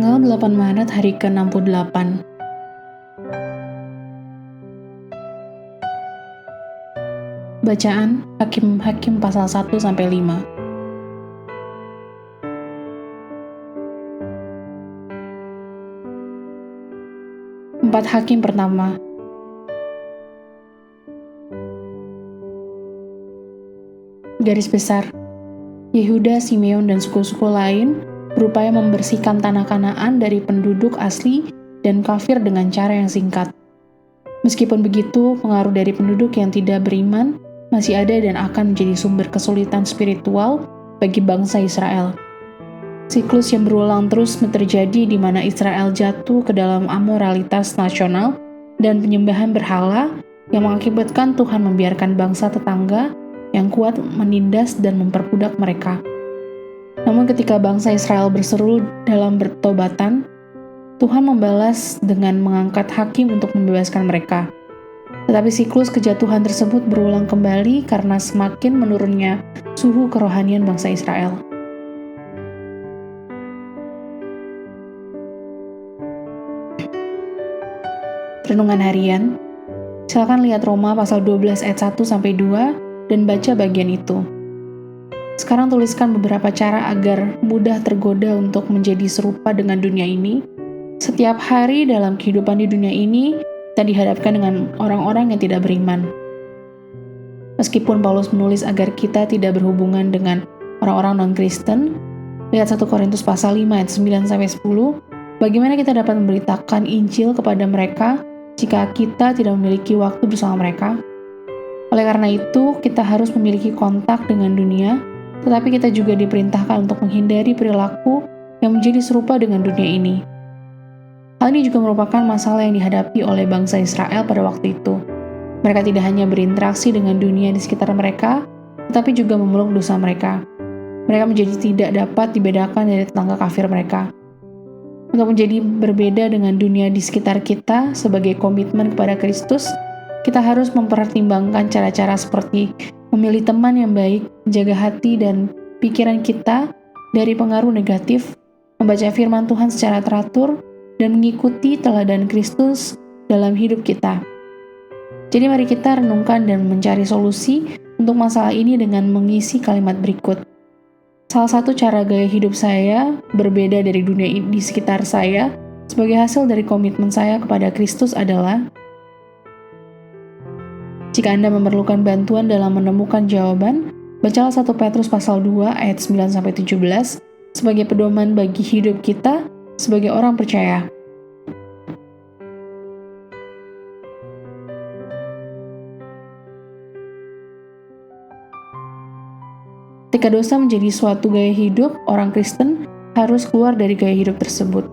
Tanggal 8 Maret hari ke-68. Bacaan Hakim-Hakim pasal 1-5. Empat Hakim pertama. Garis besar, Yehuda, Simeon, dan suku-suku lain berupaya membersihkan tanah Kanaan dari penduduk asli dan kafir dengan cara yang singkat. Meskipun begitu, pengaruh dari penduduk yang tidak beriman masih ada dan akan menjadi sumber kesulitan spiritual bagi bangsa Israel. Siklus yang berulang terus terjadi di mana Israel jatuh ke dalam amoralitas nasional dan penyembahan berhala yang mengakibatkan Tuhan membiarkan bangsa tetangga yang kuat menindas dan memperbudak mereka. Namun ketika bangsa Israel berseru dalam bertobatan, Tuhan membalas dengan mengangkat hakim untuk membebaskan mereka. Tetapi siklus kejatuhan tersebut berulang kembali karena semakin menurunnya suhu kerohanian bangsa Israel. Renungan harian. Silakan lihat Roma pasal 12 ayat 1-2 dan baca bagian itu. Sekarang tuliskan beberapa cara agar mudah tergoda untuk menjadi serupa dengan dunia ini. Setiap hari dalam kehidupan di dunia ini, kita dihadapkan dengan orang-orang yang tidak beriman. Meskipun Paulus menulis agar kita tidak berhubungan dengan orang-orang non-Kristen, lihat 1 Korintus pasal 5 ayat 9-10, bagaimana kita dapat memberitakan Injil kepada mereka jika kita tidak memiliki waktu bersama mereka. Oleh karena itu, kita harus memiliki kontak dengan dunia, tetapi kita juga diperintahkan untuk menghindari perilaku yang menjadi serupa dengan dunia ini. Hal ini juga merupakan masalah yang dihadapi oleh bangsa Israel pada waktu itu. Mereka tidak hanya berinteraksi dengan dunia di sekitar mereka, tetapi juga memeluk dosa mereka. Mereka menjadi tidak dapat dibedakan dari tetangga kafir mereka. Untuk menjadi berbeda dengan dunia di sekitar kita sebagai komitmen kepada Kristus, kita harus mempertimbangkan cara-cara seperti memilih teman yang baik, menjaga hati dan pikiran kita dari pengaruh negatif, membaca firman Tuhan secara teratur, dan mengikuti teladan Kristus dalam hidup kita. Jadi mari kita renungkan dan mencari solusi untuk masalah ini dengan mengisi kalimat berikut. Salah satu cara gaya hidup saya berbeda dari dunia di sekitar saya sebagai hasil dari komitmen saya kepada Kristus adalah: jika Anda memerlukan bantuan dalam menemukan jawaban, bacalah 1 Petrus pasal 2 ayat 9-17 sebagai pedoman bagi hidup kita sebagai orang percaya. Ketika dosa menjadi suatu gaya hidup, orang Kristen harus keluar dari gaya hidup tersebut.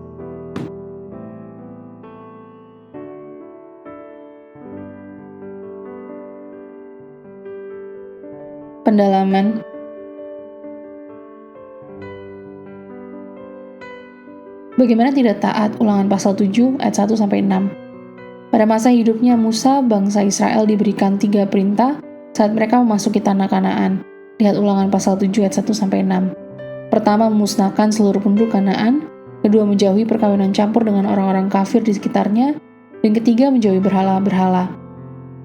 Pendalaman. Bagaimana tidak taat? Ulangan pasal 7 ayat 1-6. Pada masa hidupnya Musa, bangsa Israel diberikan 3 perintah saat mereka memasuki tanah Kanaan. Lihat Ulangan pasal 7 ayat 1-6. Pertama, memusnahkan seluruh penduduk Kanaan. Kedua, menjauhi perkawinan campur dengan orang-orang kafir di sekitarnya. Dan ketiga, menjauhi berhala-berhala.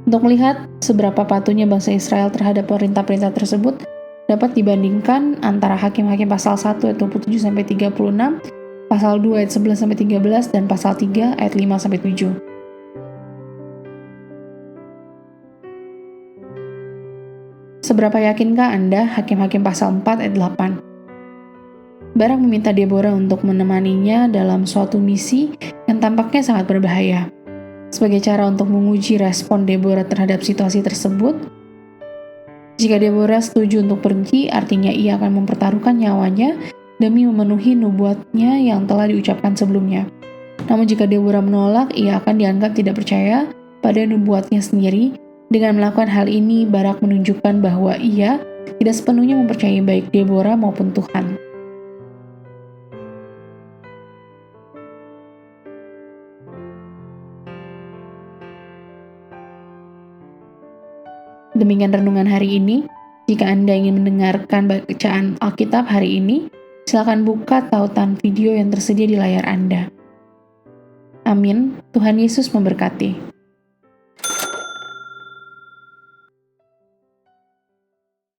Untuk melihat seberapa patuhnya bangsa Israel terhadap perintah-perintah tersebut, dapat dibandingkan antara Hakim-Hakim pasal 1 ayat 27-36, pasal 2 ayat 11-13, dan pasal 3 ayat 5-7. Seberapa yakinkah Anda Hakim-Hakim pasal 4 ayat 8? Barak meminta Deborah untuk menemaninya dalam suatu misi yang tampaknya sangat berbahaya. Sebagai cara untuk menguji respon Deborah terhadap situasi tersebut, jika Deborah setuju untuk pergi, artinya ia akan mempertaruhkan nyawanya demi memenuhi nubuatnya yang telah diucapkan sebelumnya. Namun jika Deborah menolak, ia akan dianggap tidak percaya pada nubuatnya sendiri. Dengan melakukan hal ini, Barak menunjukkan bahwa ia tidak sepenuhnya mempercayai baik Deborah maupun Tuhan. Demikian renungan hari ini. Jika Anda ingin mendengarkan bacaan Alkitab hari ini, Silakan buka tautan video yang tersedia di layar Anda. Amin. Tuhan Yesus memberkati.